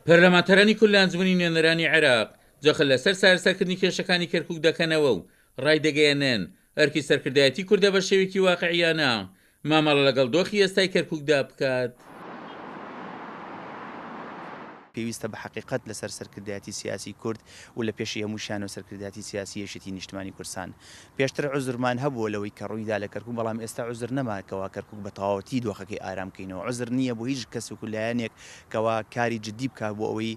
پەرلەمانتەرانی کورد لە ئەنجومەنی نوێنەرانی عێراق جەخت لەسەر چارەسەرکردنی کێشەکانی کەرکووک دەکەنەوە و ڕایدەگەیەنن ئەرکی سەرکردایەتی کوردە بە شێوێکی واقعیانە مامەڵە لەگەڵ دۆخی ئێستای کەرکووکدا بکات. پێویستە بە حقیقت لەسەر سەرکردایەتی سیاسی کورد و لە پێشی هەمووشیان و سەرکردایەتی سیاسی یەشێتی نیشتمانی کوردستان. پێشتر عوزرمان هەبووە لەوەی کە ڕوویدا لە کەرکووک، بەڵام ئێستا عوزر نەماکەوە کەرکووک بە تەواوەتی دۆخەکەی ئارام بکەینەوە. عوزر نییە بۆ هیچ کەس و لایەنێک کەوا کاری جدی بکات بۆ ئەوەی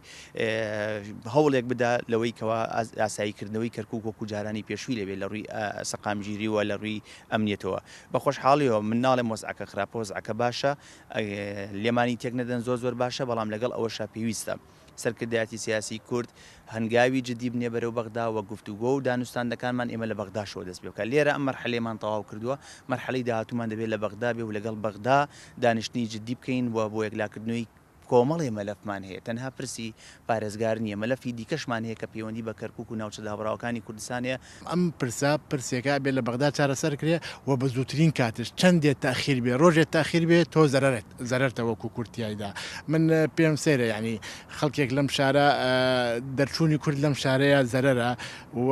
هەوڵێک بدا لەوەی کەوا ئاساییکردنەوەی کەرکووک وەکو جارانی پێشووی لەبێت لە ڕووی سەقامگیری و لە ڕووی ئەمنیەتەوە. بە خۆشحاڵیەوە من ناڵێم وەزعەکە خراپە، وەزعەکە باشە، لێمانی تێک نەدەن، زۆر باشە، بەڵام لەگەڵ ئەوەشا پێویستە سەرکردایەتی سیاسی کورد هەنگاوی جدی بنێ بەرەو بەغدا و گفتوگۆ و دانوستاندەکانمان ئێمە لە بەغداشەوە دەست پێ بکات. لێرە ئەم مەرحەلەیەمان تەواو کردووە، مەرحەلەی داهاتوومان دەبێت لە بەغدا بێ و لەگەڵ بەغدا دانیشتنی جدی بکەین و بۆ یەکلاکردنەوەی کۆمەڵێ مەلەفمان هەیە. تەنها پرسی پارێزگار نییە، مەلەفی دیکەشمان هەیە کە پەیوەندی بە کەرکووک و ناوچە دابڕاوەکانی کوردستانە. ئەم پرسێکە بێت لە بەغدا چارەسەر کرێ و بە زووترین کاتش چەندێت تاخیر بێ، ڕۆژێت تاخیر بێت تۆ زەرەرتە وەکو کورتیایدا. من پێم سەیرە ینی خەڵکێک لەم شارە دەرچوونی کورد لەم شارەیە زەرەرە و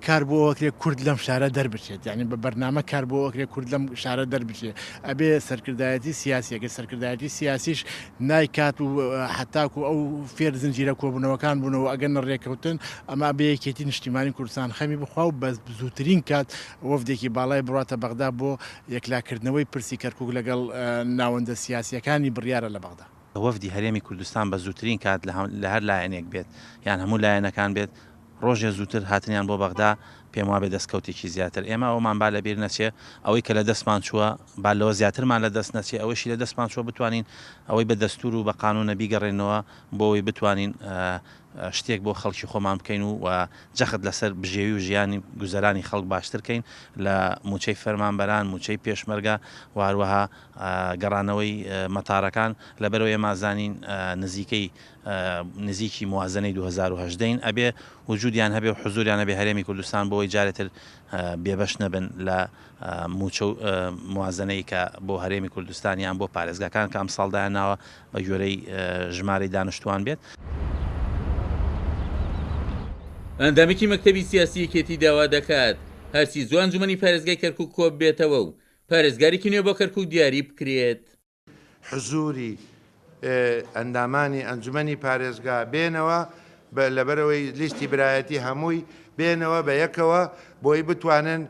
کار بۆ ئەوکرێ کورد لەم شارە دەربچێت، ینی بە بەرنامە کار بۆ ئەوکرێ کورد لەم شارە دەربچێت. ئەبێ سەرکردایەتی سیاسیەکە سەرکردایەتی سیاسیش نایکات و حتاکو ئەو فێر زنجیرە کۆبوونەوەکان بوونەوە ئەگەن ڕێکەوتن ئەما بەیەکێتی نیشتیمانی کوردستان خەمی بخوا و بە زووترین کات وەفدێکی باڵای بڕاتە بەغدا بۆ یەکلاکردنەوەی پرسی کەرکووک لەگەڵ ناوەندە سیاسیەکانی بڕیارە لە بەغدا. وەفدی هەرێمی کوردستان بە زووترین کات لە هەر لایەنێک بێت یان هەموو لایەنەکان بێت ڕۆژێ زووتر هاتنیان بۆ بەغدا پێم وابێ دەستکەوتێکی زیاتر. ئێمە ئەومان با لەبیر نەچێ ئەوەی کە لە دەستمان چووە با لەوە زیاترمان لە دەست نەچێ، ئەوەشی لە دەستمان چووە بتوانین ئەوەی بە دەستور و بە قانونە بیگەڕێنەوە بۆ ئەوەی بتوانین شتێک بۆ خەڵکی خۆمان بکەین و جەخت لەسەر بژێوی و ژیانی گوزەرانی خەڵک باشترکەین لە موچەی فەرمانبەران، موچەی پێشمەرگە و هەروەها گەڕانەوەی مەتارەکان. لەبەرەوە ئێمازانین نزیکی موازنەی 2010 ئەبێ وجودیان هەبێ و حزوریان هەبێ هەرێمی کوردستان بۆەوەی جارێتر بێبەش نەبن لە موچە موازنەی کە بۆ هەرێمی کوردستانیان بۆ پارێزگاکان کە ئەم ساڵدایان ناوە بە ژۆرەی ژمارەی دانیشتوان بێت. ئەندامێکی مەکتەبی سیاسی یەکێتی داوا دەکات هەرچی زوو ئەنجومەنی پارێزگای کەرکووک کۆب بێتەوە و پارێزگارێکی نوێ بۆ کەرکووک دیاری بکرێت. حزوری ئەندامانی ئەنجومەنی پارێزگا بێنەوە لەبەرەوەی لیستی برایەتی هەمووی بێنەوە بە یەکەوە بۆی بتوانن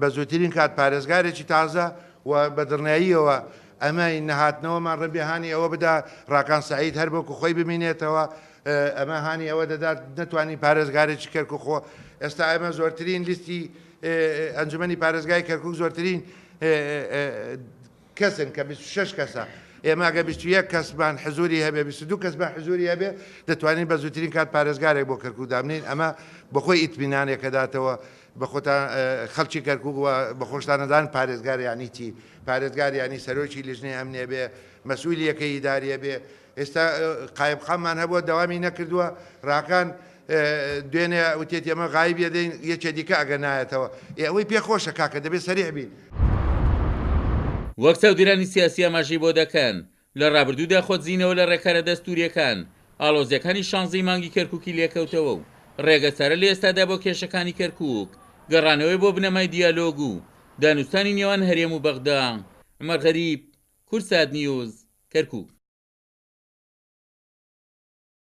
بە زووترین کات پارێزگارێکی تازە و بە دڵنیاییەوە ئەمەی نەهاتنەوەمان ڕەبیهانی ئەوە بدا ڕاکان سەعید هەر بۆکو خۆی بمینێتەوە. ئەمە هانی ئەوە دەدات نەتوانین پارێزگارێکی کەرکووک خۆ ئێستا ئەمە زۆرترین لیستی ئەنجومەنی پارێزگای کەرکووک زۆرترین کەسن کە 26 کەسە. ئێمە ئەگە 21 کەسمان حزوری هەبێ 22 کەسمان حزوری هەبێ دەتوانین بە زووترین کات پارێزگارێک بۆ کەرکووک دامنین. ئەمە بەخۆی ئیتمینانێکە داتەوە بە خۆتان خەڵکی کەرکووک و بە خۆشتانەدان پارێزگار یانی چی؟ پارێزگار ینی سەرۆکی لیژنەی ئەمنیە بێ، مەسئولیەکەی ئیداریە بێ. ئێستا قایبخانمان هەبووە دەوامی نەکردووە، ڕاکان دوێنێ وتێت ئێمە غایبیە دەین یەکێ دیکە ئەگە نایەتەوە. ئەوەی پێخۆشە کاکە دەبێت سەریع بین. وەک چاودێرانی سیاسی ئاماژەی بۆ دەکەن لە ڕابردوودا خۆتزیینەوە لە ڕێکارە دەستوریەکان ئاڵۆزیەکانی 16 مانگی کەرکووکی لێکەوتەوە و ڕێگەسەرە لە ئێستادا بۆ کێشەکانی کەرکووک گەڕانەوەی بۆ بنەمای دیالۆگ و دانوستانی نێوان هەرێم و بەغدا. عومەر غەریب، کورسات نیوز، کەرکووک.